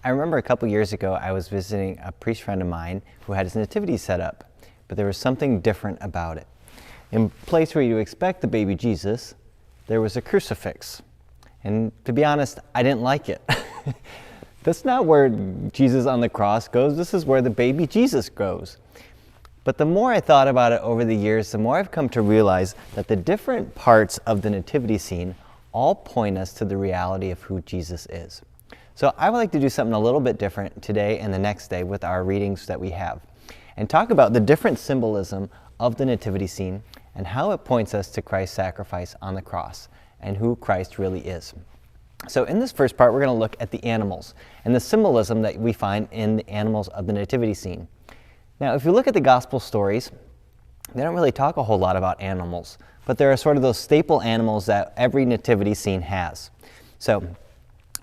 I remember a couple years ago I was visiting a priest friend of mine who had his nativity set up, but there was something different about it. In the place where you expect the baby Jesus, there was a crucifix. And to be honest, I didn't like it. That's not where Jesus on the cross goes, this is where the baby Jesus goes. But the more I thought about it over the years, the more I've come to realize that the different parts of the nativity scene all point us to the reality of who Jesus is. So I would like to do something a little bit different today and the next day with our readings that we have, and talk about the different symbolism of the nativity scene and how it points us to Christ's sacrifice on the cross and who Christ really is. So in this first part, we're going to look at the animals and the symbolism that we find in the animals of the nativity scene. Now, if you look at the gospel stories, they don't really talk a whole lot about animals, but there are sort of those staple animals that every nativity scene has. So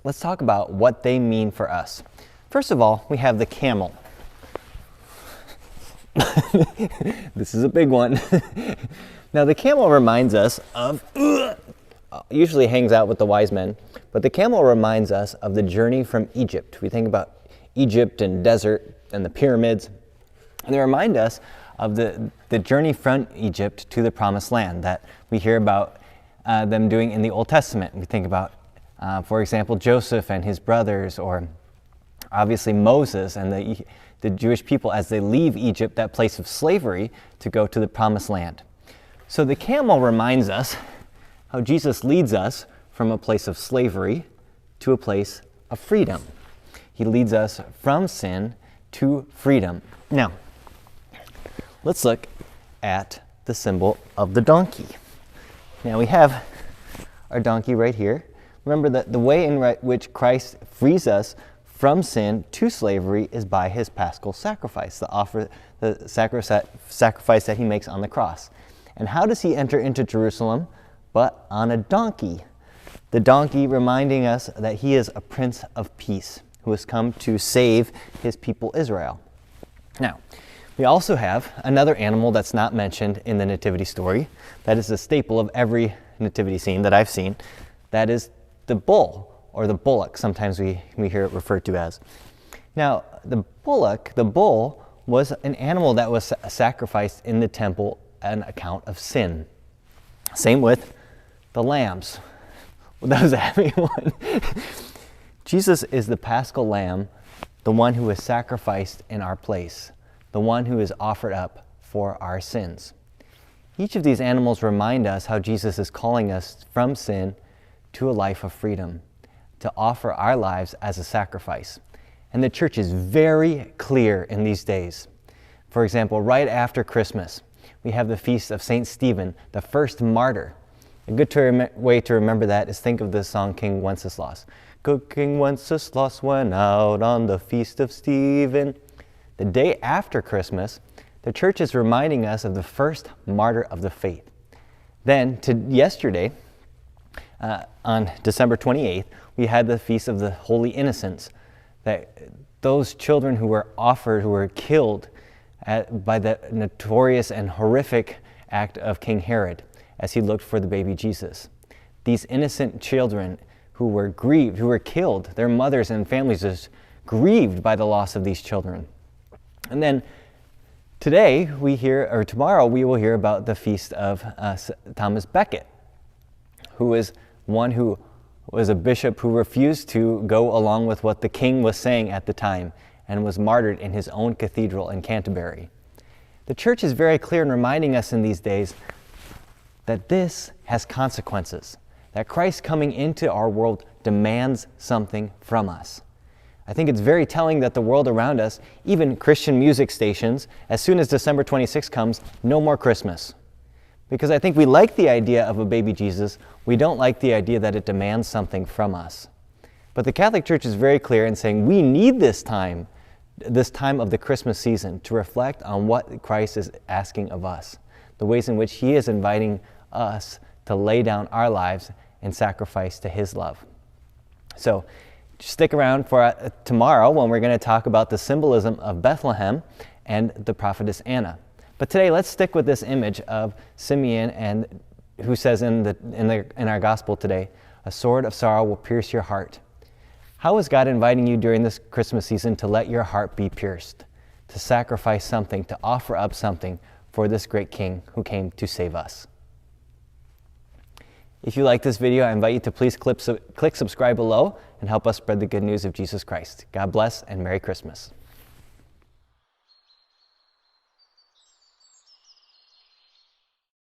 let's talk about what they mean for us. First of all, we have the camel. This is a big one. Now, the camel reminds us of, usually hangs out with the wise men, but the camel reminds us of the journey from Egypt. We think about Egypt and desert and the pyramids, and they remind us of the journey from Egypt to the promised land that we hear about them doing in the Old Testament. We think about for example, Joseph and his brothers, or obviously Moses and the Jewish people as they leave Egypt, that place of slavery, to go to the promised land. So the camel reminds us how Jesus leads us from a place of slavery to a place of freedom. He leads us from sin to freedom. Now, let's look at the symbol of the donkey. Now we have our donkey right here. Remember that the way in which Christ frees us from sin to slavery is by his paschal sacrifice, the sacrifice that he makes on the cross. And how does he enter into Jerusalem? But on a donkey. The donkey reminding us that he is a Prince of Peace who has come to save his people Israel. Now, we also have another animal that's not mentioned in the nativity story. That is a staple of every nativity scene that I've seen. That is the bull, or the bullock, sometimes we hear it referred to as. Now, the bull was an animal that was sacrificed in the temple on account of sin. Same with the lambs. Well, that was a heavy one. Jesus is the paschal lamb, the one who is sacrificed in our place, the one who is offered up for our sins. Each of these animals remind us how Jesus is calling us from sin to a life of freedom, to offer our lives as a sacrifice. And the church is very clear in these days. For example, right after Christmas, we have the feast of St. Stephen, the first martyr. A good way to remember that is think of the song King Wenceslas. Good King Wenceslas went out on the feast of Stephen. The day after Christmas, the church is reminding us of the first martyr of the faith. Then, to yesterday, on December 28th, we had the Feast of the Holy Innocents, that those children who were killed by the notorious and horrific act of King Herod as he looked for the baby Jesus. These innocent children who were grieved, who were killed, their mothers and families just grieved by the loss of these children. And then tomorrow we will hear about the feast of Thomas Becket, who is one who was a bishop who refused to go along with what the king was saying at the time and was martyred in his own cathedral in Canterbury. The church is very clear in reminding us in these days that this has consequences, that Christ coming into our world demands something from us. I think it's very telling that the world around us, even Christian music stations, as soon as December 26th comes, no more Christmas. Because I think we like the idea of a baby Jesus, we don't like the idea that it demands something from us. But the Catholic Church is very clear in saying we need this time of the Christmas season, to reflect on what Christ is asking of us, the ways in which he is inviting us to lay down our lives in sacrifice to his love. So stick around for tomorrow when we're going to talk about the symbolism of Bethlehem and the prophetess Anna. But today, let's stick with this image of Simeon, and who says in our gospel today, "A sword of sorrow will pierce your heart." How is God inviting you during this Christmas season to let your heart be pierced, to sacrifice something, to offer up something for this great King who came to save us? If you like this video, I invite you to please click subscribe below and help us spread the good news of Jesus Christ. God bless and Merry Christmas.